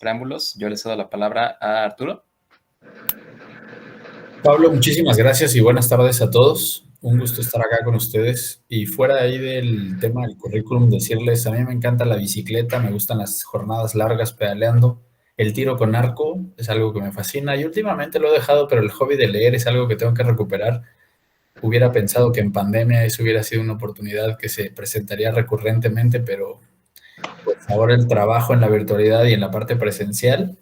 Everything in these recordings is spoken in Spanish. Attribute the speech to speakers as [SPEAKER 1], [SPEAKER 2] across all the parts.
[SPEAKER 1] preámbulos, yo le cedo la palabra a Arturo.
[SPEAKER 2] Pablo, muchísimas gracias y buenas tardes a todos. Un gusto estar acá con ustedes. Y fuera de ahí del tema del currículum, decirles, a mí me encanta la bicicleta, me gustan las jornadas largas pedaleando. El tiro con arco es algo que me fascina y últimamente lo he dejado, pero el hobby de leer es algo que tengo que recuperar. Hubiera pensado que en pandemia eso hubiera sido una oportunidad que se presentaría recurrentemente, pero pues ahora el trabajo en la virtualidad y en la parte presencial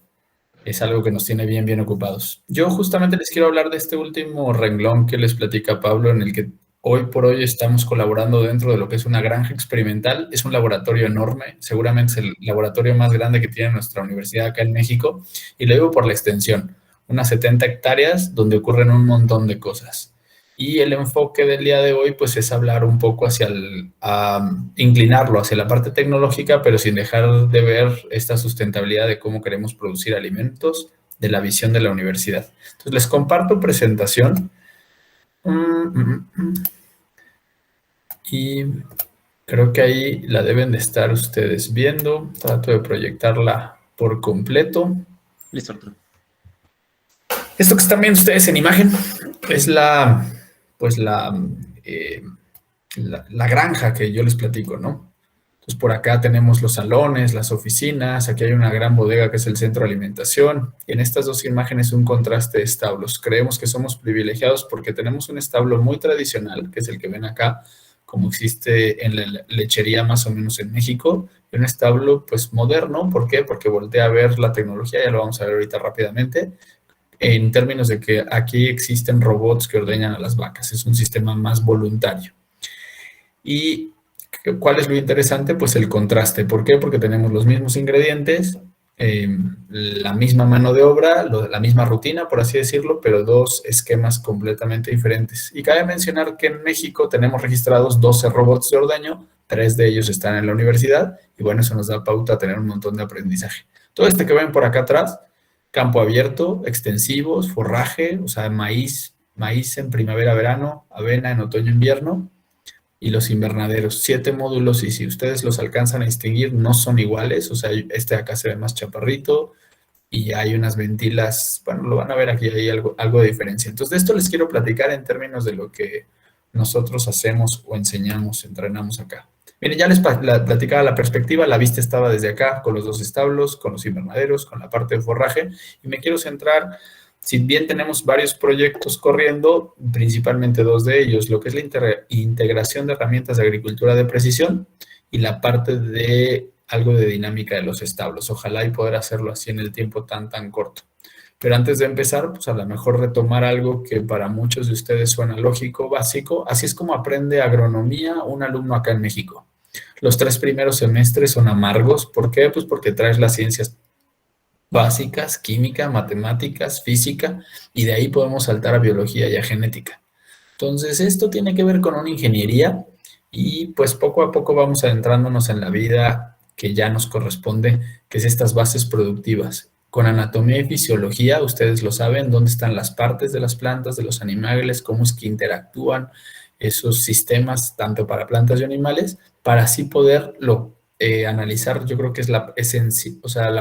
[SPEAKER 2] es algo que nos tiene bien ocupados. Yo justamente les quiero hablar de este último renglón que les platica Pablo, en el que hoy por hoy estamos colaborando dentro de lo que es una granja experimental. Es un laboratorio enorme, seguramente es el laboratorio más grande que tiene nuestra universidad acá en México, y lo digo por la extensión, unas 70 hectáreas donde ocurren un montón de cosas. Y el enfoque del día de hoy, pues, es hablar un poco inclinarlo hacia la parte tecnológica, pero sin dejar de ver esta sustentabilidad de cómo queremos producir alimentos, de la visión de la universidad. Entonces, les comparto presentación. Y creo que ahí la deben de estar ustedes viendo. Trato de proyectarla por completo.
[SPEAKER 1] Listo, Arturo.
[SPEAKER 2] Esto que están viendo ustedes en imagen es la granja que yo les platico, ¿no? Entonces, por acá tenemos los salones, las oficinas, aquí hay una gran bodega que es el centro de alimentación. Y en estas dos imágenes un contraste de establos. Creemos que somos privilegiados porque tenemos un establo muy tradicional, que es el que ven acá, como existe en la lechería más o menos en México, y un establo pues moderno. ¿Por qué? Porque voltea a ver la tecnología, ya lo vamos a ver ahorita rápidamente, en términos de que aquí existen robots que ordeñan a las vacas. Es un sistema más voluntario. ¿Y cuál es lo interesante? Pues el contraste. ¿Por qué? Porque tenemos los mismos ingredientes, la misma mano de obra, la misma rutina, por así decirlo, pero dos esquemas completamente diferentes. Y cabe mencionar que en México tenemos registrados 12 robots de ordeño, 3 de ellos están en la universidad, y bueno, eso nos da pauta a tener un montón de aprendizaje. Todo este que ven por acá atrás, campo abierto, extensivos, forraje, o sea, maíz en primavera-verano, avena en otoño-invierno, y los invernaderos, 7 módulos, y si ustedes los alcanzan a distinguir, no son iguales. O sea, este de acá se ve más chaparrito y hay unas ventilas, bueno, lo van a ver aquí, hay algo de diferencia. Entonces, de esto les quiero platicar en términos de lo que nosotros hacemos o enseñamos, entrenamos acá. Miren, ya les platicaba la perspectiva, la vista estaba desde acá, con los dos establos, con los invernaderos, con la parte de forraje, y me quiero centrar, si bien tenemos varios proyectos corriendo, principalmente dos de ellos, lo que es la integración de herramientas de agricultura de precisión y la parte de algo de dinámica de los establos. Ojalá y poder hacerlo así en el tiempo tan corto. Pero antes de empezar, pues a lo mejor retomar algo que para muchos de ustedes suena lógico, básico. Así es como aprende agronomía un alumno acá en México. Los 3 primeros semestres son amargos. ¿Por qué? Pues porque traes las ciencias básicas, química, matemáticas, física, y de ahí podemos saltar a biología y a genética. Entonces, esto tiene que ver con una ingeniería y pues poco a poco vamos adentrándonos en la vida que ya nos corresponde, que es estas bases productivas. Con anatomía y fisiología, ustedes lo saben, dónde están las partes de las plantas, de los animales, cómo es que interactúan esos sistemas, tanto para plantas y animales, para así poderlo analizar. Yo creo que es la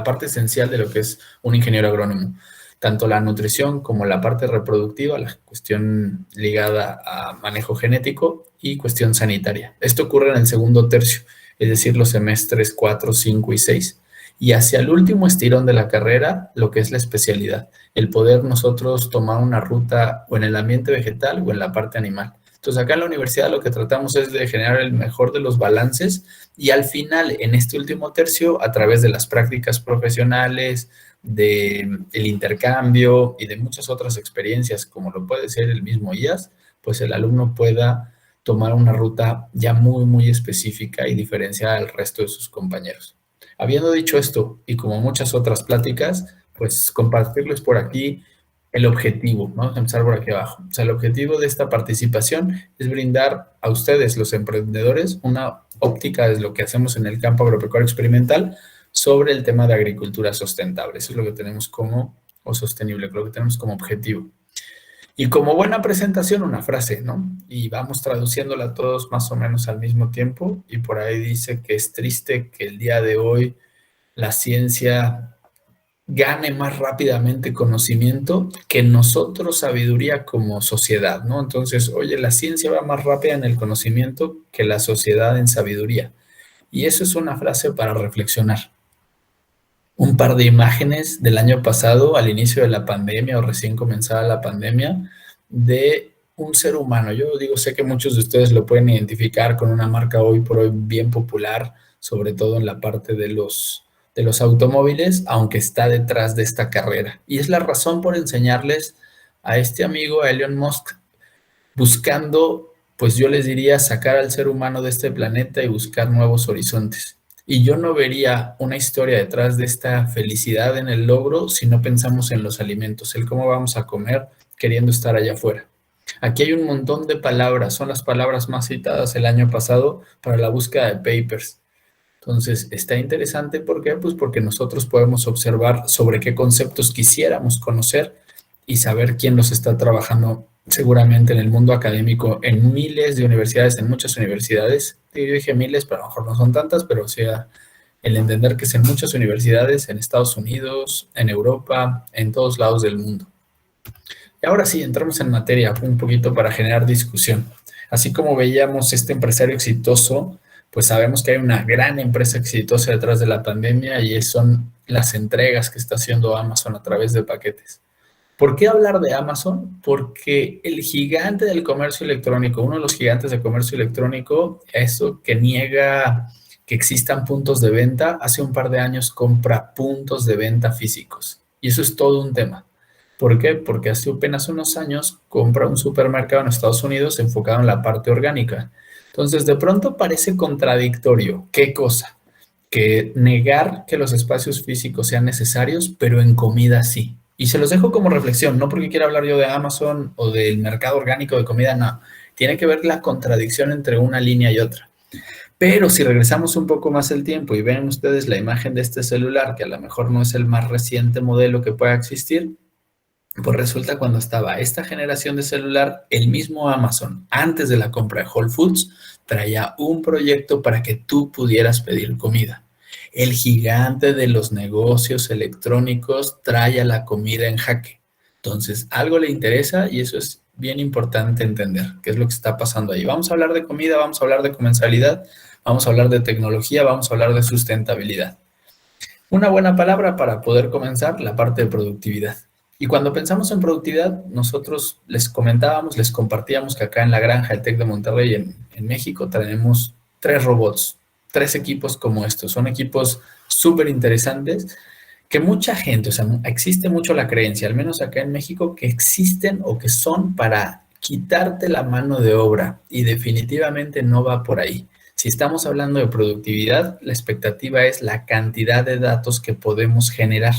[SPEAKER 2] parte esencial de lo que es un ingeniero agrónomo. Tanto la nutrición como la parte reproductiva, la cuestión ligada a manejo genético y cuestión sanitaria. Esto ocurre en el segundo tercio, es decir, los semestres 4, 5 y 6. Y hacia el último estirón de la carrera, lo que es la especialidad, el poder nosotros tomar una ruta o en el ambiente vegetal o en la parte animal. Entonces, acá en la universidad lo que tratamos es de generar el mejor de los balances y al final, en este último tercio, a través de las prácticas profesionales, del intercambio y de muchas otras experiencias, como lo puede ser el mismo IAS, pues el alumno pueda tomar una ruta ya muy específica y diferenciada del resto de sus compañeros. Habiendo dicho esto, y como muchas otras pláticas, pues compartirles por aquí el objetivo. Vamos a empezar por aquí abajo. O sea, el objetivo de esta participación es brindar a ustedes, los emprendedores, una óptica de lo que hacemos en el campo agropecuario experimental sobre el tema de agricultura sustentable. Eso es lo que tenemos o sostenible, lo que tenemos como objetivo. Y como buena presentación, una frase, ¿no? Y vamos traduciéndola todos más o menos al mismo tiempo. Y por ahí dice que es triste que el día de hoy la ciencia gane más rápidamente conocimiento que nosotros sabiduría como sociedad, ¿no? Entonces, oye, la ciencia va más rápida en el conocimiento que la sociedad en sabiduría. Y eso es una frase para reflexionar. Un par de imágenes del año pasado, al inicio de la pandemia o recién comenzada la pandemia, de un ser humano. Yo digo, sé que muchos de ustedes lo pueden identificar con una marca hoy por hoy bien popular, sobre todo en la parte de los automóviles, aunque está detrás de esta carrera. Y es la razón por enseñarles a este amigo, a Elon Musk, buscando, pues yo les diría, sacar al ser humano de este planeta y buscar nuevos horizontes. Y yo no vería una historia detrás de esta felicidad en el logro si no pensamos en los alimentos, el cómo vamos a comer queriendo estar allá afuera. Aquí hay un montón de palabras, son las palabras más citadas el año pasado para la búsqueda de papers. Entonces, está interesante, ¿por qué? Pues porque nosotros podemos observar sobre qué conceptos quisiéramos conocer y saber quién los está trabajando seguramente en el mundo académico, en miles de universidades, en muchas universidades. Yo dije miles, pero a lo mejor no son tantas, pero o sea, el entender que es en muchas universidades, en Estados Unidos, en Europa, en todos lados del mundo. Y ahora sí, entramos en materia un poquito para generar discusión. Así como veíamos este empresario exitoso, pues sabemos que hay una gran empresa exitosa detrás de la pandemia y son las entregas que está haciendo Amazon a través de paquetes. ¿Por qué hablar de Amazon? Porque el gigante del comercio electrónico, uno de los gigantes del comercio electrónico, eso que niega que existan puntos de venta, hace un par de años compra puntos de venta físicos. Y eso es todo un tema. ¿Por qué? Porque hace apenas unos años compra un supermercado en Estados Unidos enfocado en la parte orgánica. Entonces, de pronto parece contradictorio. ¿Qué cosa? Que negar que los espacios físicos sean necesarios, pero en comida sí. Y se los dejo como reflexión, no porque quiera hablar yo de Amazon o del mercado orgánico de comida, no. Tiene que ver la contradicción entre una línea y otra. Pero si regresamos un poco más el tiempo y ven ustedes la imagen de este celular, que a lo mejor no es el más reciente modelo que pueda existir, pues resulta cuando estaba esta generación de celular, el mismo Amazon, antes de la compra de Whole Foods, traía un proyecto para que tú pudieras pedir comida. El gigante de los negocios electrónicos trae a la comida en jaque. Entonces, algo le interesa y eso es bien importante entender qué es lo que está pasando ahí. Vamos a hablar de comida, vamos a hablar de comensalidad, vamos a hablar de tecnología, vamos a hablar de sustentabilidad. Una buena palabra para poder comenzar la parte de productividad. Y cuando pensamos en productividad, nosotros les comentábamos, les compartíamos que acá en la granja del TEC de Monterrey, en México, tenemos 3 robots, 3 equipos como estos. Son equipos súper interesantes que mucha gente, o sea, existe mucho la creencia, al menos acá en México, que existen o que son para quitarte la mano de obra y definitivamente no va por ahí. Si estamos hablando de productividad, la expectativa es la cantidad de datos que podemos generar.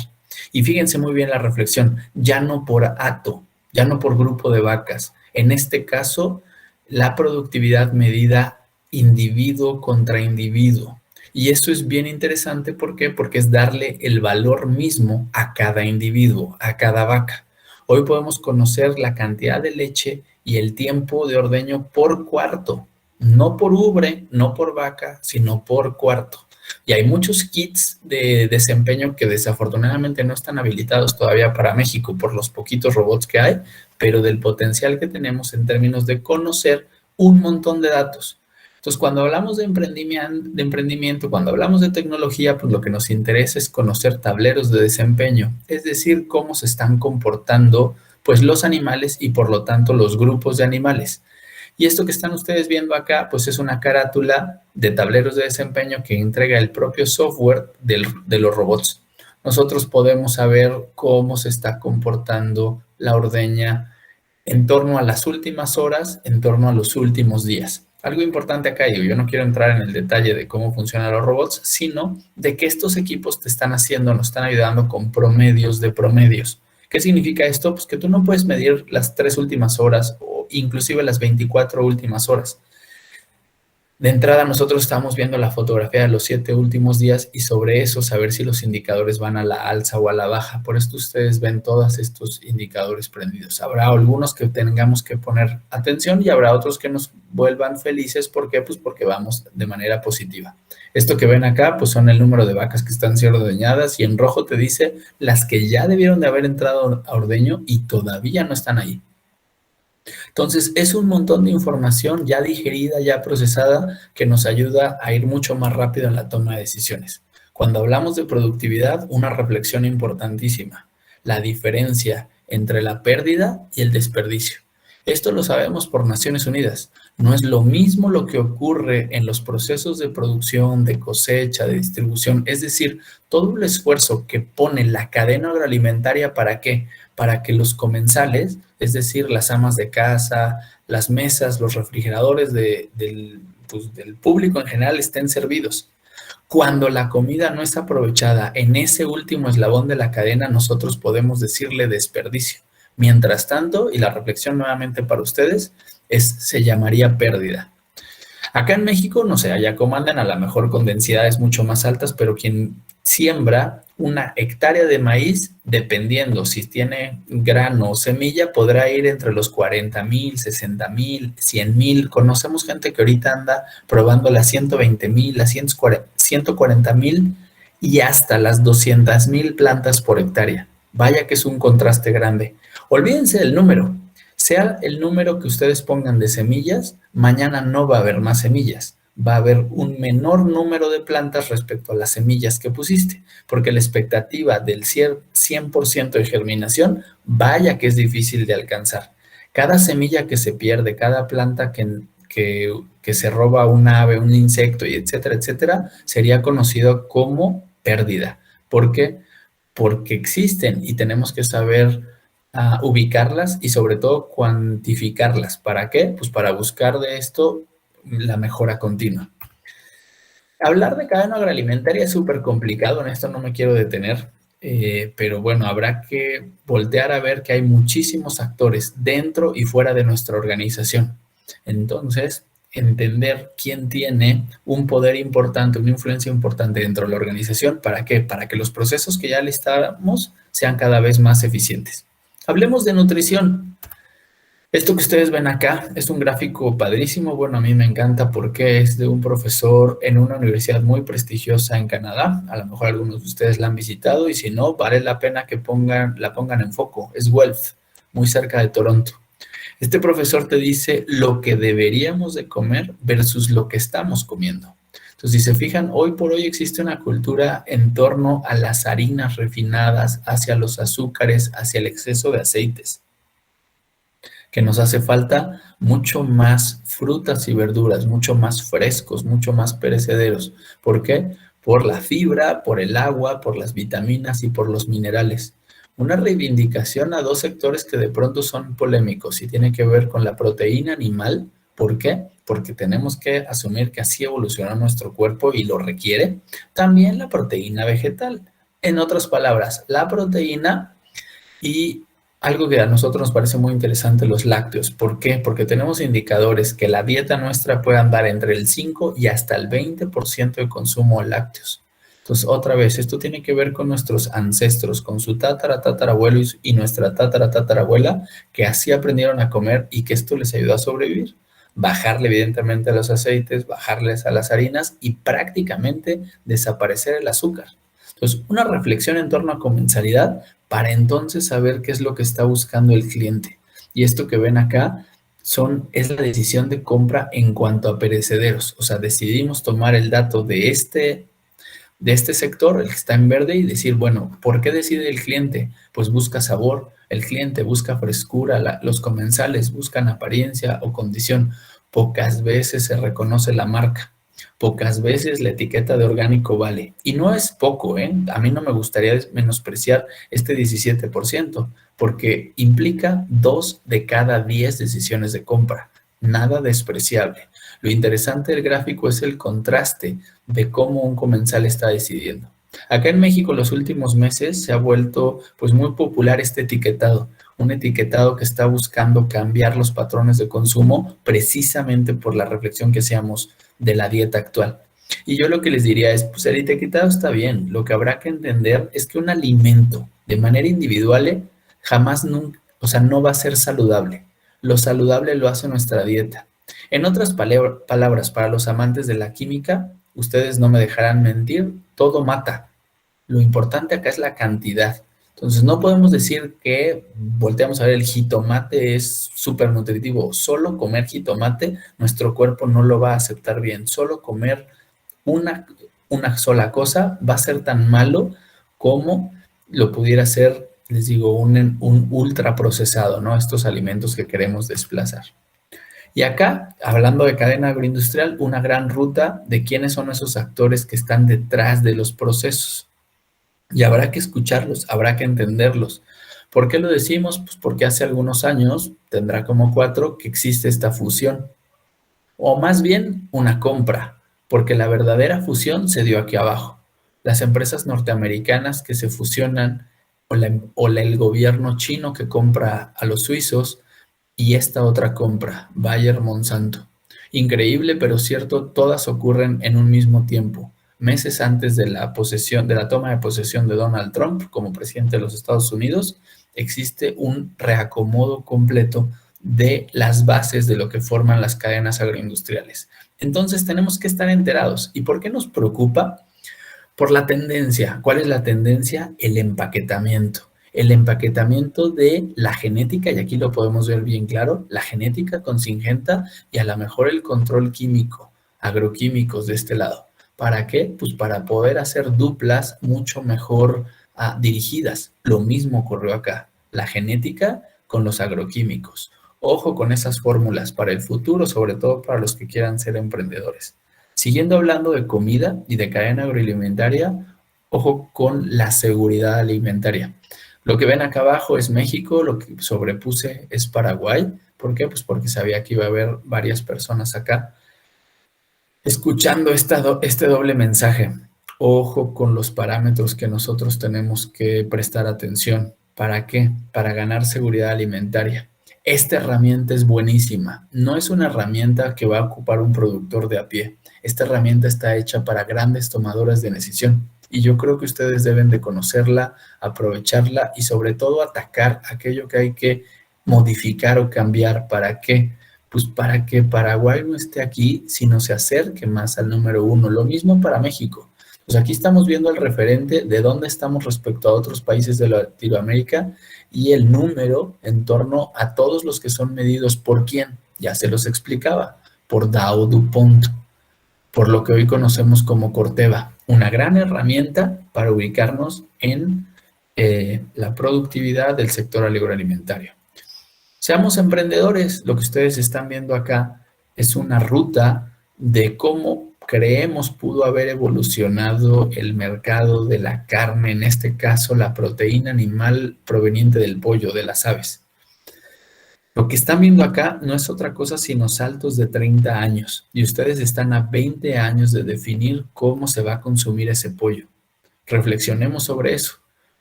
[SPEAKER 2] Y fíjense muy bien la reflexión, ya no por hato, ya no por grupo de vacas. En este caso, la productividad medida individuo contra individuo. Y eso es bien interesante, ¿por qué? Porque es darle el valor mismo a cada individuo, a cada vaca. Hoy podemos conocer la cantidad de leche y el tiempo de ordeño por cuarto, no por ubre, no por vaca, sino por cuarto. Y hay muchos kits de desempeño que desafortunadamente no están habilitados todavía para México por los poquitos robots que hay, pero del potencial que tenemos en términos de conocer un montón de datos. Entonces, cuando hablamos de emprendimiento, cuando hablamos de tecnología, pues lo que nos interesa es conocer tableros de desempeño, es decir, cómo se están comportando pues los animales y por lo tanto los grupos de animales. Y esto que están ustedes viendo acá, pues es una carátula de tableros de desempeño que entrega el propio software de los robots. Nosotros podemos saber cómo se está comportando la ordeña en torno a las últimas horas, en torno a los últimos días. Algo importante acá, yo no quiero entrar en el detalle de cómo funcionan los robots, sino de que estos equipos te están haciendo, nos están ayudando con promedios de promedios. ¿Qué significa esto? Pues que tú no puedes medir las 3 últimas horas o inclusive las 24 últimas horas. De entrada, nosotros estamos viendo la fotografía de los 7 últimos días y sobre eso saber si los indicadores van a la alza o a la baja. Por esto ustedes ven todos estos indicadores prendidos. Habrá algunos que tengamos que poner atención y habrá otros que nos vuelvan felices. ¿Por qué? Pues porque vamos de manera positiva. Esto que ven acá, pues son el número de vacas que están siendo ordeñadas y en rojo te dice las que ya debieron de haber entrado a ordeño y todavía no están ahí. Entonces, es un montón de información ya digerida, ya procesada, que nos ayuda a ir mucho más rápido en la toma de decisiones. Cuando hablamos de productividad, una reflexión importantísima, la diferencia entre la pérdida y el desperdicio. Esto lo sabemos por Naciones Unidas. No es lo mismo lo que ocurre en los procesos de producción, de cosecha, de distribución. Es decir, todo el esfuerzo que pone la cadena agroalimentaria, ¿para qué? Para que los comensales, es decir, las amas de casa, las mesas, los refrigeradores del público en general estén servidos. Cuando la comida no es aprovechada en ese último eslabón de la cadena, nosotros podemos decirle desperdicio. Mientras tanto, y la reflexión nuevamente para ustedes, se llamaría pérdida. Acá en México, no sé, allá comandan a lo mejor con densidades mucho más altas, pero quien siembra una hectárea de maíz, dependiendo si tiene grano o semilla, podrá ir entre los 40,000, 60,000, 100,000. Conocemos gente que ahorita anda probando las 120,000, las 140,000 y hasta las 200,000 plantas por hectárea. Vaya que es un contraste grande. Olvídense del número. Sea el número que ustedes pongan de semillas, mañana no va a haber más semillas. Va a haber un menor número de plantas respecto a las semillas que pusiste, porque la expectativa del 100% de germinación, vaya que es difícil de alcanzar. Cada semilla que se pierde, cada planta que se roba un ave, un insecto, y etcétera, etcétera, sería conocido como pérdida. ¿Por qué? Porque existen y tenemos que saber ubicarlas y sobre todo cuantificarlas. ¿Para qué? Pues para buscar de esto la mejora continua. Hablar de cadena agroalimentaria es súper complicado, en esto no me quiero detener, pero bueno, habrá que voltear a ver que hay muchísimos actores dentro y fuera de nuestra organización. Entonces, entender quién tiene un poder importante, una influencia importante dentro de la organización. ¿Para qué? Para que los procesos que ya listamos sean cada vez más eficientes. Hablemos de nutrición. Esto que ustedes ven acá es un gráfico padrísimo. Bueno, a mí me encanta porque es de un profesor en una universidad muy prestigiosa en Canadá. A lo mejor algunos de ustedes la han visitado y si no, vale la pena que la pongan en foco. Es Guelph, muy cerca de Toronto. Este profesor te dice lo que deberíamos de comer versus lo que estamos comiendo. Entonces, si se fijan, hoy por hoy existe una cultura en torno a las harinas refinadas, hacia los azúcares, hacia el exceso de aceites, que nos hace falta mucho más frutas y verduras, mucho más frescos, mucho más perecederos. ¿Por qué? Por la fibra, por el agua, por las vitaminas y por los minerales. Una reivindicación a dos sectores que de pronto son polémicos y tiene que ver con la proteína animal. ¿Por qué? Porque tenemos que asumir que así evolucionó nuestro cuerpo y lo requiere. También la proteína vegetal. En otras palabras, la proteína y algo que a nosotros nos parece muy interesante, los lácteos. ¿Por qué? Porque tenemos indicadores que la dieta nuestra puede andar entre el 5 y hasta el 20% de consumo de lácteos. Entonces, otra vez, esto tiene que ver con nuestros ancestros, con su tatarabuelo y nuestra tatarabuela, que así aprendieron a comer y que esto les ayudó a sobrevivir. Bajarle evidentemente a los aceites, bajarles a las harinas y prácticamente desaparecer el azúcar. Entonces, una reflexión en torno a comensalidad para entonces saber qué es lo que está buscando el cliente. Y esto que ven acá es la decisión de compra en cuanto a perecederos. O sea, decidimos tomar el dato de este sector, el que está en verde, y decir, bueno, ¿por qué decide el cliente? Pues busca sabor, el cliente busca frescura, los comensales buscan apariencia o condición. Pocas veces se reconoce la marca. Pocas veces la etiqueta de orgánico vale. Y no es poco, ¿eh? A mí no me gustaría menospreciar este 17%, porque implica 2 de cada 10 decisiones de compra. Nada despreciable. Lo interesante del gráfico es el contraste de cómo un comensal está decidiendo. Acá en México, los últimos meses se ha vuelto pues muy popular este etiquetado. Un etiquetado que está buscando cambiar los patrones de consumo precisamente por la reflexión que hacíamos de la dieta actual. Y yo lo que les diría es, pues el etiquetado está bien, lo que habrá que entender es que un alimento de manera individual jamás, nunca, o sea, no va a ser saludable. Lo saludable lo hace nuestra dieta. En otras palabras, para los amantes de la química, ustedes no me dejarán mentir, todo mata. Lo importante acá es la cantidad. Entonces, no podemos decir que volteamos a ver el jitomate es súper nutritivo. Solo comer jitomate, nuestro cuerpo no lo va a aceptar bien. Solo comer una, una sola cosa va a ser tan malo como lo pudiera ser, les digo, un ultraprocesado, ¿no? Estos alimentos que queremos desplazar. Y acá, hablando de cadena agroindustrial, una gran ruta de quiénes son esos actores que están detrás de los procesos. Y habrá que escucharlos, habrá que entenderlos. ¿Por qué lo decimos? Pues porque hace algunos años, tendrá como 4, que existe esta fusión. O más bien una compra, porque la verdadera fusión se dio aquí abajo. Las empresas norteamericanas que se fusionan el gobierno chino que compra a los suizos y esta otra compra, Bayer Monsanto. Increíble, pero cierto, todas ocurren en un mismo tiempo, meses antes de la toma de posesión de Donald Trump como presidente de los Estados Unidos, existe un reacomodo completo de las bases de lo que forman las cadenas agroindustriales. Entonces tenemos que estar enterados. ¿Y por qué nos preocupa? Por la tendencia. ¿Cuál es la tendencia? El empaquetamiento. El empaquetamiento de la genética, y aquí lo podemos ver bien claro, la genética con Syngenta y a lo mejor el control químico, agroquímicos de este lado. ¿Para qué? Pues para poder hacer duplas mucho mejor dirigidas. Lo mismo ocurrió acá, la genética con los agroquímicos. Ojo con esas fórmulas para el futuro, sobre todo para los que quieran ser emprendedores. Siguiendo hablando de comida y de cadena agroalimentaria, ojo con la seguridad alimentaria. Lo que ven acá abajo es México, lo que sobrepuse es Paraguay. ¿Por qué? Pues porque sabía que iba a haber varias personas acá escuchando este doble mensaje. Ojo con los parámetros que nosotros tenemos que prestar atención. ¿Para qué? Para ganar seguridad alimentaria. Esta herramienta es buenísima. No es una herramienta que va a ocupar un productor de a pie. Esta herramienta está hecha para grandes tomadores de decisión. Y yo creo que ustedes deben de conocerla, aprovecharla y sobre todo atacar aquello que hay que modificar o cambiar. ¿Para qué? Pues para que Paraguay no esté aquí, sino se acerque más al número 1. Lo mismo para México. Pues aquí estamos viendo el referente de dónde estamos respecto a otros países de Latinoamérica y el número en torno a todos los que son medidos por quién. Ya se los explicaba, por Dow DuPont, por lo que hoy conocemos como Corteva. Una gran herramienta para ubicarnos en la productividad del sector agroalimentario. Seamos emprendedores. Lo que ustedes están viendo acá es una ruta de cómo creemos pudo haber evolucionado el mercado de la carne, en este caso la proteína animal proveniente del pollo, de las aves. Lo que están viendo acá no es otra cosa sino saltos de 30 años y ustedes están a 20 años de definir cómo se va a consumir ese pollo. Reflexionemos sobre eso.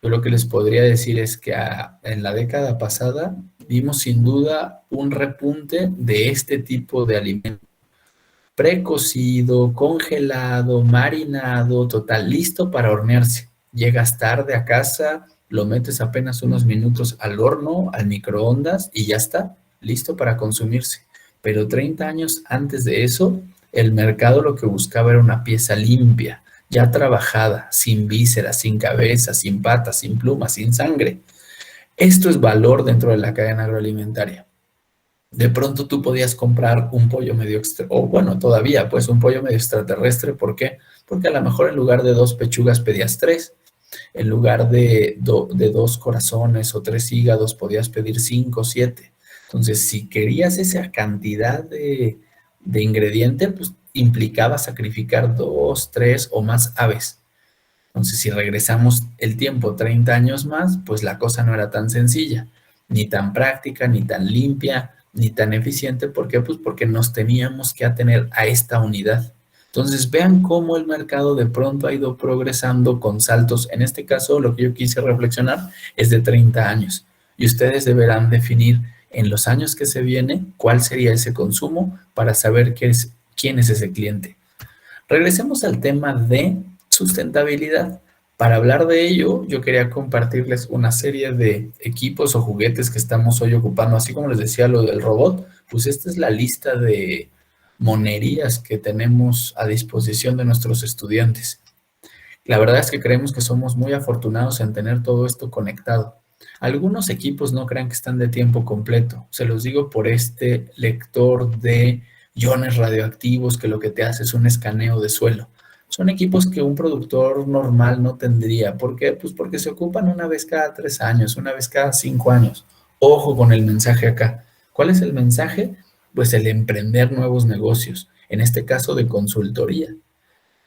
[SPEAKER 2] Yo lo que les podría decir es que en la década pasada vimos sin duda un repunte de este tipo de alimentos. Precocido, congelado, marinado, total, listo para hornearse. Llegas tarde a casa, lo metes apenas unos minutos al horno, al microondas y ya está, listo para consumirse. Pero 30 años antes de eso, el mercado lo que buscaba era una pieza limpia, ya trabajada, sin vísceras, sin cabeza, sin patas, sin plumas, sin sangre. Esto es valor dentro de la cadena agroalimentaria. De pronto tú podías comprar un pollo medio o bueno, todavía, pues un pollo medio extraterrestre. ¿Por qué? Porque a lo mejor en lugar de 2 pechugas pedías 3. En lugar de 2 corazones o 3 hígados podías pedir 5 o 7. Entonces, si querías esa cantidad de ingrediente, pues implicaba sacrificar 2, 3 o más aves. Entonces, si regresamos el tiempo 30 años más, pues la cosa no era tan sencilla, ni tan práctica, ni tan limpia, ni tan eficiente. ¿Por qué? Pues porque nos teníamos que atener a esta unidad. Entonces, vean cómo el mercado de pronto ha ido progresando con saltos. En este caso, lo que yo quise reflexionar es de 30 años. Y ustedes deberán definir en los años que se vienen cuál sería ese consumo para saber quién es ese cliente. Regresemos al tema de sustentabilidad. Para hablar de ello, yo quería compartirles una serie de equipos o juguetes que estamos hoy ocupando. Así como les decía lo del robot, pues esta es la lista de monerías que tenemos a disposición de nuestros estudiantes. La verdad es que creemos que somos muy afortunados en tener todo esto conectado. Algunos equipos no crean que están de tiempo completo. Se los digo por este lector de iones radioactivos que lo que te hace es un escaneo de suelo. Son equipos que un productor normal no tendría. ¿Por qué? Pues porque se ocupan una vez cada 3 años, una vez cada 5 años. Ojo con el mensaje acá. ¿Cuál es el mensaje? Pues el emprender nuevos negocios, en este caso de consultoría.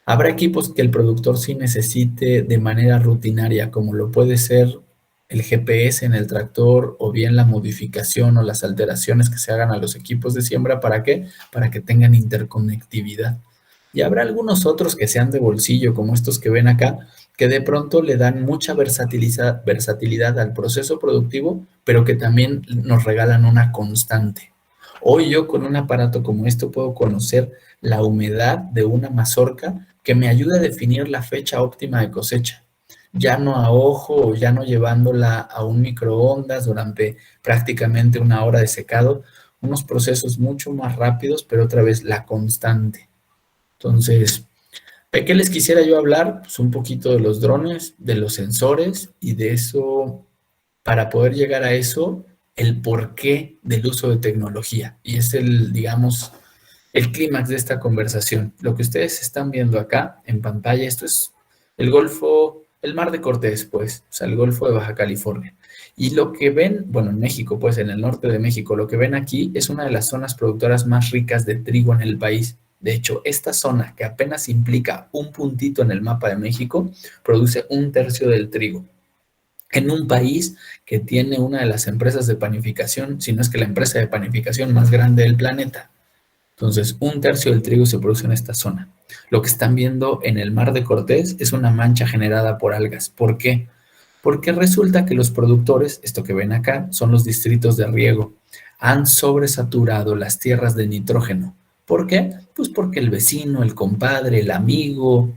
[SPEAKER 2] Habrá equipos que el productor sí necesite de manera rutinaria, como lo puede ser el GPS en el tractor o bien la modificación o las alteraciones que se hagan a los equipos de siembra. ¿Para qué? Para que tengan interconectividad. Y habrá algunos otros que sean de bolsillo, como estos que ven acá, que de pronto le dan mucha versatilidad al proceso productivo, pero que también nos regalan una constante. Hoy yo con un aparato como esto puedo conocer la humedad de una mazorca que me ayuda a definir la fecha óptima de cosecha. Ya no a ojo o ya no llevándola a un microondas durante prácticamente una hora de secado, unos procesos mucho más rápidos, pero otra vez la constante. Entonces, ¿de qué les quisiera yo hablar? Pues un poquito de los drones, de los sensores y de eso, para poder llegar a eso, el porqué del uso de tecnología. Y es el, digamos, el clímax de esta conversación. Lo que ustedes están viendo acá en pantalla, esto es el Golfo, el Mar de Cortés, pues, o sea, el Golfo de Baja California. Y lo que ven, bueno, en México, pues, en el norte de México, lo que ven aquí es una de las zonas productoras más ricas de trigo en el país. De hecho, esta zona, que apenas implica un puntito en el mapa de México, produce 1/3 del trigo. En un país que tiene una de las empresas de panificación, si no es que la empresa de panificación más grande del planeta. Entonces, 1/3 del trigo se produce en esta zona. Lo que están viendo en el Mar de Cortés es una mancha generada por algas. ¿Por qué? Porque resulta que los productores, esto que ven acá, son los distritos de riego, han sobresaturado las tierras de nitrógeno. ¿Por qué? Pues porque el vecino, el compadre, el amigo,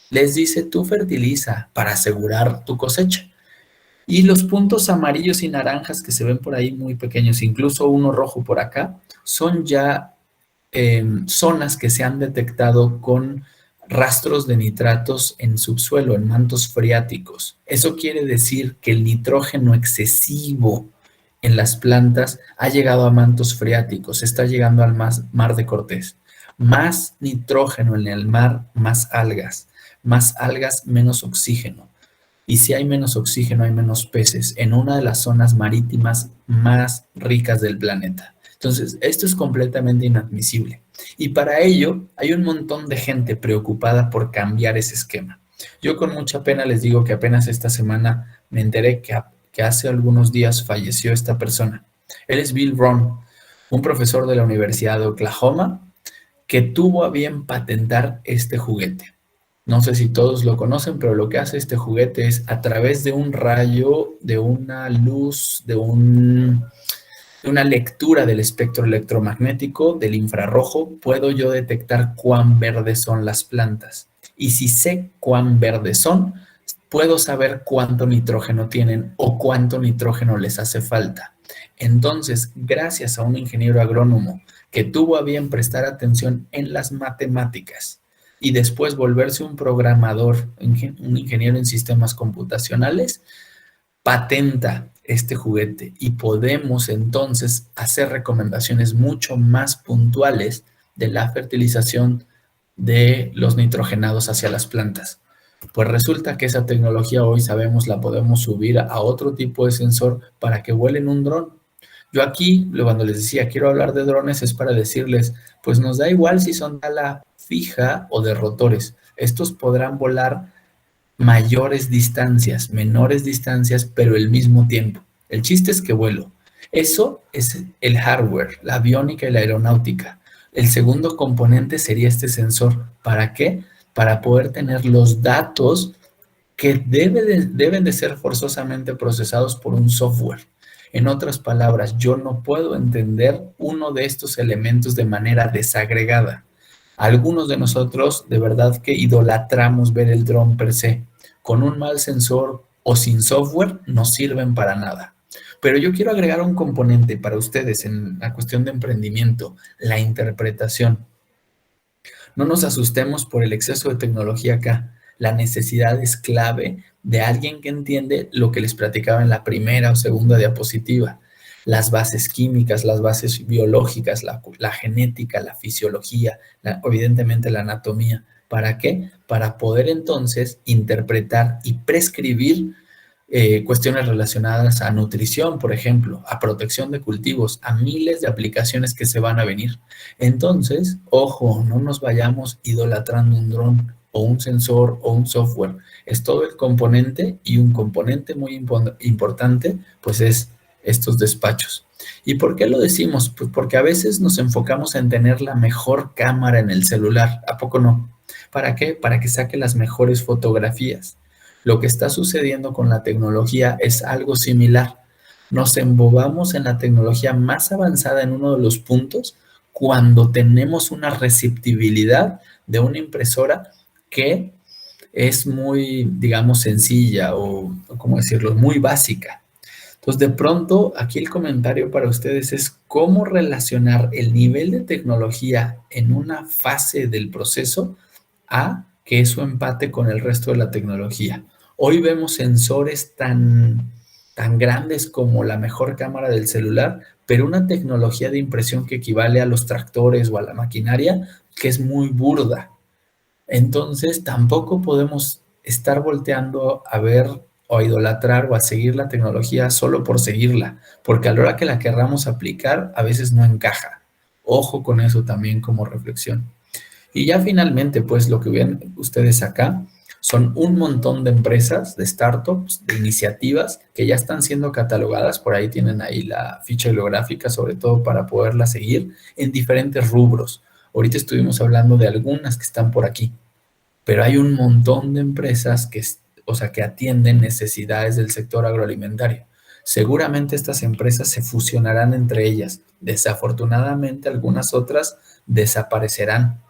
[SPEAKER 2] les dice tú fertiliza para asegurar tu cosecha. Y los puntos amarillos y naranjas que se ven por ahí muy pequeños, incluso uno rojo por acá, son ya zonas que se han detectado con rastros de nitratos en subsuelo, en mantos freáticos. Eso quiere decir que el nitrógeno excesivo en las plantas ha llegado a mantos freáticos, está llegando al mar de Cortés. Más nitrógeno en el mar, más algas, menos oxígeno. Y si hay menos oxígeno, hay menos peces en una de las zonas marítimas más ricas del planeta. Entonces, esto es completamente inadmisible. Y para ello, hay un montón de gente preocupada por cambiar ese esquema. Yo con mucha pena les digo que apenas esta semana me enteré que hace algunos días falleció esta persona. Él es Bill Brown, un profesor de la Universidad de Oklahoma que tuvo a bien patentar este juguete. No sé si todos lo conocen, pero lo que hace este juguete es a través de un rayo, de una luz, de una lectura del espectro electromagnético, del infrarrojo, puedo yo detectar cuán verdes son las plantas. Y si sé cuán verdes son, puedo saber cuánto nitrógeno tienen o cuánto nitrógeno les hace falta. Entonces, gracias a un ingeniero agrónomo que tuvo a bien prestar atención en las matemáticas y después volverse un programador, un ingeniero en sistemas computacionales, patenta este juguete y podemos entonces hacer recomendaciones mucho más puntuales de la fertilización de los nitrogenados hacia las plantas. Pues resulta que esa tecnología hoy sabemos la podemos subir a otro tipo de sensor para que vuelen un dron. Yo aquí, cuando les decía quiero hablar de drones, es para decirles, pues nos da igual si son de ala fija o de rotores. Estos podrán volar mayores distancias, menores distancias, pero el mismo tiempo. El chiste es que vuelo. Eso es el hardware, la aviónica y la aeronáutica. El segundo componente sería este sensor. ¿Para qué? Para poder tener los datos que deben de ser forzosamente procesados por un software. En otras palabras, yo no puedo entender uno de estos elementos de manera desagregada. Algunos de nosotros de verdad que idolatramos ver el dron per se. Con un mal sensor o sin software no sirven para nada. Pero yo quiero agregar un componente para ustedes en la cuestión de emprendimiento, la interpretación. No nos asustemos por el exceso de tecnología acá. La necesidad es clave de alguien que entiende lo que les platicaba en la primera o segunda diapositiva. Las bases químicas, las bases biológicas, la genética, la fisiología, evidentemente la anatomía. ¿Para qué? Para poder entonces interpretar y prescribir cuestiones relacionadas a nutrición, por ejemplo, a protección de cultivos, a miles de aplicaciones que se van a venir. Entonces, ojo, no nos vayamos idolatrando un dron o un sensor o un software. Es todo el componente, y un componente muy importante, pues es estos despachos. ¿Y por qué lo decimos? Pues porque a veces nos enfocamos en tener la mejor cámara en el celular. ¿A poco no? ¿Para qué? Para que saque las mejores fotografías. Lo que está sucediendo con la tecnología es algo similar. Nos embobamos en la tecnología más avanzada en uno de los puntos cuando tenemos una receptibilidad de una impresora que es muy, digamos, sencilla o ¿cómo decirlo?, muy básica. Entonces, de pronto, aquí el comentario para ustedes es cómo relacionar el nivel de tecnología en una fase del proceso a que eso empate con el resto de la tecnología. Hoy vemos sensores tan grandes como la mejor cámara del celular, pero una tecnología de impresión que equivale a los tractores o a la maquinaria que es muy burda. Entonces, tampoco podemos estar volteando a ver o a idolatrar o a seguir la tecnología solo por seguirla, porque a la hora que la querramos aplicar, a veces no encaja. Ojo con eso también como reflexión. Y ya finalmente, pues lo que ven ustedes acá son un montón de empresas, de startups, de iniciativas que ya están siendo catalogadas. Por ahí tienen ahí la ficha bibliográfica, sobre todo para poderla seguir en diferentes rubros. Ahorita estuvimos hablando de algunas que están por aquí, pero hay un montón de empresas que atienden necesidades del sector agroalimentario. Seguramente estas empresas se fusionarán entre ellas. Desafortunadamente, algunas otras desaparecerán.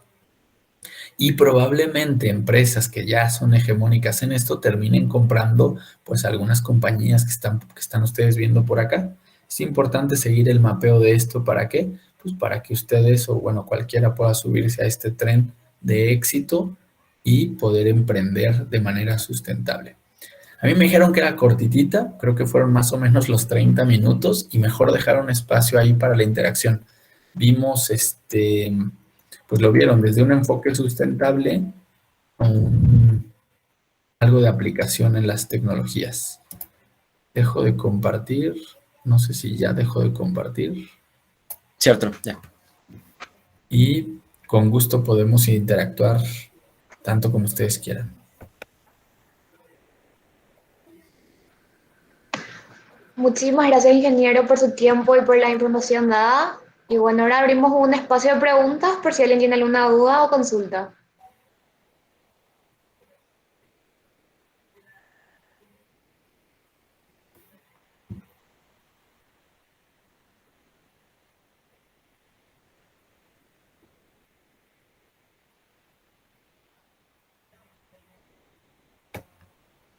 [SPEAKER 2] Y probablemente empresas que ya son hegemónicas en esto terminen comprando pues algunas compañías que están ustedes viendo por acá. Es importante seguir el mapeo de esto. ¿Para qué? Pues para que ustedes o bueno, cualquiera pueda subirse a este tren de éxito y poder emprender de manera sustentable. A mí me dijeron que era cortitita, creo que fueron más o menos los 30 minutos y mejor dejar un espacio ahí para la interacción. Vimos pues lo vieron desde un enfoque sustentable a algo de aplicación en las tecnologías. Dejo de compartir, no sé si ya dejo de compartir.
[SPEAKER 1] Cierto, ya.
[SPEAKER 2] Y con gusto podemos interactuar tanto como ustedes quieran.
[SPEAKER 3] Muchísimas gracias, ingeniero, por su tiempo y por la información dada. Y bueno, ahora abrimos un espacio de preguntas por si alguien tiene alguna duda o consulta.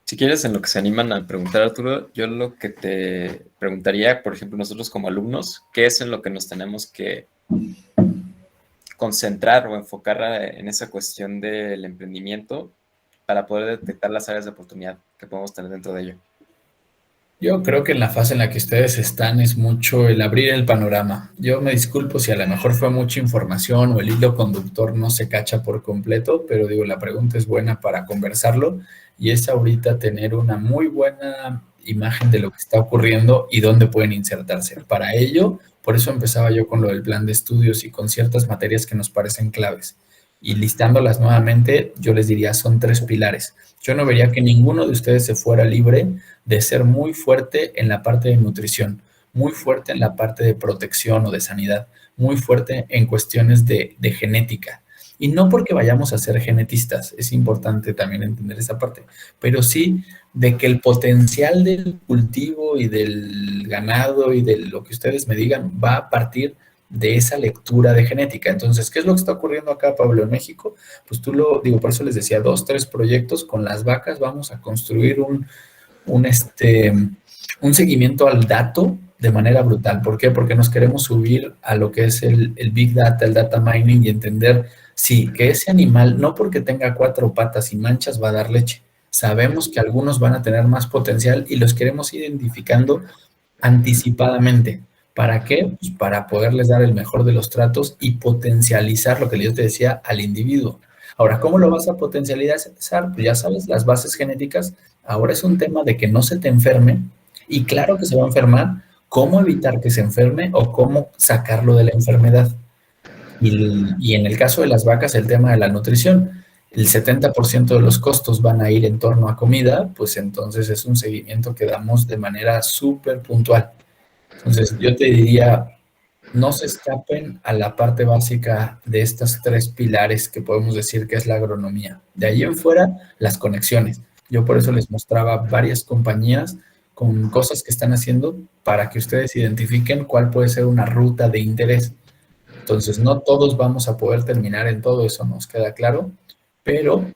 [SPEAKER 1] Si quieres, en lo que se animan a preguntar, Arturo, yo lo que te preguntaría, por ejemplo, nosotros como alumnos, ¿qué es en lo que nos tenemos que concentrar o enfocar en esa cuestión del emprendimiento para poder detectar las áreas de oportunidad que podemos tener dentro de ello?
[SPEAKER 2] Yo creo que en la fase en la que ustedes están es mucho el abrir el panorama. Yo me disculpo si a lo mejor fue mucha información o el hilo conductor no se cacha por completo, pero digo, la pregunta es buena para conversarlo y es ahorita tener una muy buena imagen de lo que está ocurriendo y dónde pueden insertarse. Para ello, por eso empezaba yo con lo del plan de estudios y con ciertas materias que nos parecen claves. Y listándolas nuevamente, yo les diría, son 3 pilares. Yo no vería que ninguno de ustedes se fuera libre de ser muy fuerte en la parte de nutrición, muy fuerte en la parte de protección o de sanidad, muy fuerte en cuestiones de genética. Y no porque vayamos a ser genetistas, es importante también entender esa parte, pero sí de que el potencial del cultivo y del ganado y de lo que ustedes me digan va a partir de esa lectura de genética. Entonces, ¿qué es lo que está ocurriendo acá, Pablo, en México? Pues tú lo digo, por eso les decía, 2, 3 proyectos con las vacas, vamos a construir un seguimiento al dato de manera brutal. ¿Por qué? Porque nos queremos subir a lo que es el Big Data, el Data Mining y entender, sí, que ese animal, no porque tenga 4 patas y manchas, va a dar leche. Sabemos que algunos van a tener más potencial y los queremos ir identificando anticipadamente. ¿Para qué? Pues para poderles dar el mejor de los tratos y potencializar lo que yo te decía al individuo. Ahora, ¿cómo lo vas a potencializar? Pues ya sabes, las bases genéticas. Ahora es un tema de que no se te enferme y claro que se va a enfermar. ¿Cómo evitar que se enferme o cómo sacarlo de la enfermedad? Y en el caso de las vacas, el tema de la nutrición. El 70% de los costos van a ir en torno a comida, pues entonces es un seguimiento que damos de manera súper puntual. Entonces yo te diría, no se escapen a la parte básica de estos 3 pilares que podemos decir que es la agronomía. De ahí en fuera, las conexiones. Yo por eso les mostraba varias compañías con cosas que están haciendo para que ustedes identifiquen cuál puede ser una ruta de interés. Entonces, no todos vamos a poder terminar en todo, eso nos queda claro, pero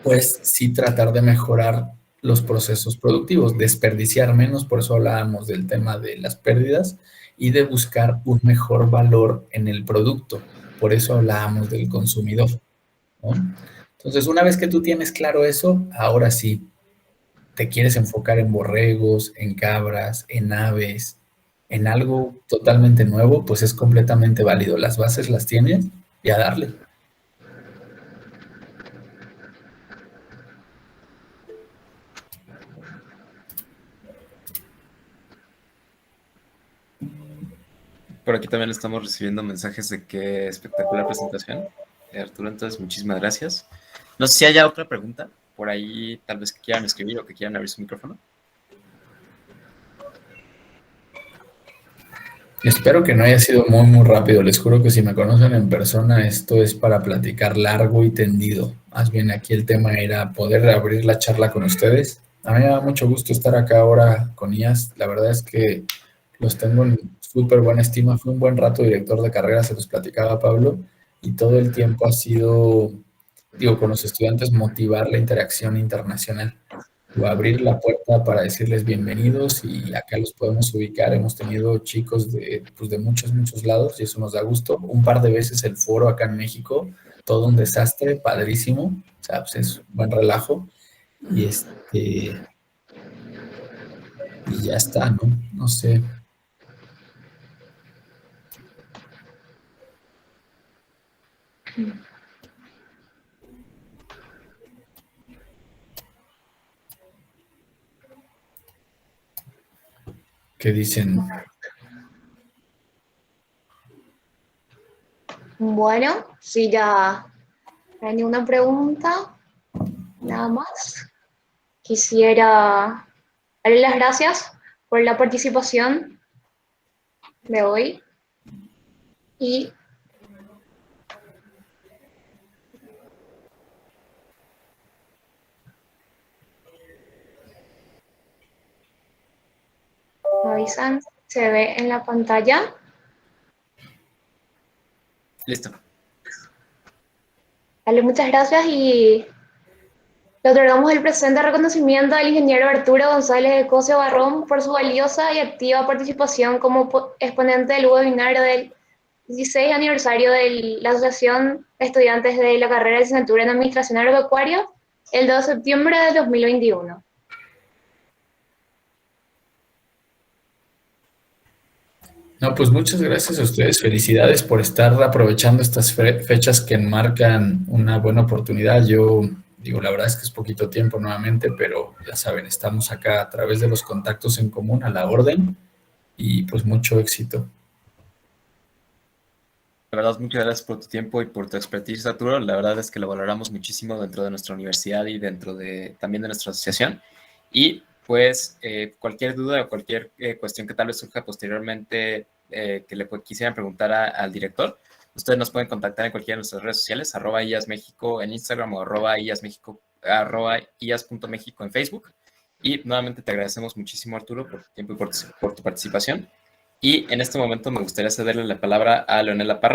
[SPEAKER 2] pues sí tratar de mejorar los procesos productivos, desperdiciar menos, por eso hablábamos del tema de las pérdidas y de buscar un mejor valor en el producto, por eso hablábamos del consumidor, ¿no? Entonces, una vez que tú tienes claro eso, ahora sí, te quieres enfocar en borregos, en cabras, en aves, en algo totalmente nuevo, pues es completamente válido. Las bases las tienes y a darle.
[SPEAKER 1] Por aquí también estamos recibiendo mensajes de qué espectacular presentación, Arturo. Entonces, muchísimas gracias. No sé si haya otra pregunta por ahí, tal vez que quieran escribir o que quieran abrir su micrófono.
[SPEAKER 2] Espero que no haya sido muy, muy rápido. Les juro que si me conocen en persona, esto es para platicar largo y tendido. Más bien aquí el tema era poder abrir la charla con ustedes. A mí me da mucho gusto estar acá ahora con IAS. La verdad es que los tengo en súper buena estima. Fui un buen rato director de carrera, se los platicaba Pablo, y todo el tiempo ha sido, digo, con los estudiantes motivar la interacción internacional o abrir la puerta para decirles bienvenidos y acá los podemos ubicar. Hemos tenido chicos de, pues de muchos, muchos lados y eso nos da gusto. Un par de veces el foro acá en México, todo un desastre, padrísimo. O sea, pues es un buen relajo. Y y ya está, ¿no? No sé. ¿Qué dicen?
[SPEAKER 3] Bueno, si ya no hay ninguna pregunta, nada más. Quisiera darle las gracias por la participación de hoy y me avisan, se ve en la pantalla.
[SPEAKER 1] Listo.
[SPEAKER 3] Dale, muchas gracias y le otorgamos el presente reconocimiento al ingeniero Arturo González de Cosio Barrón por su valiosa y activa participación como exponente del webinar del 16 aniversario de la Asociación de Estudiantes de la Carrera de Licenciatura en Administración Agropecuaria el 2 de septiembre de 2021.
[SPEAKER 2] No, pues muchas gracias a ustedes. Felicidades por estar aprovechando estas fechas que enmarcan una buena oportunidad. Yo digo, la verdad es que es poquito tiempo nuevamente, pero ya saben, estamos acá a través de los contactos en común a la orden y pues mucho éxito.
[SPEAKER 1] La verdad, muchas gracias por tu tiempo y por tu expertise, Arturo. La verdad es que lo valoramos muchísimo dentro de nuestra universidad y dentro de también de nuestra asociación. Y pues cualquier duda o cualquier cuestión que tal vez surja posteriormente que le quisieran preguntar al director, ustedes nos pueden contactar en cualquiera de nuestras redes sociales, @IASMéxico en Instagram o @IASMéxico, @IAS.méxico en Facebook. Y nuevamente te agradecemos muchísimo, Arturo, por tu tiempo y por tu participación. Y en este momento me gustaría cederle la palabra a Leonela Parra.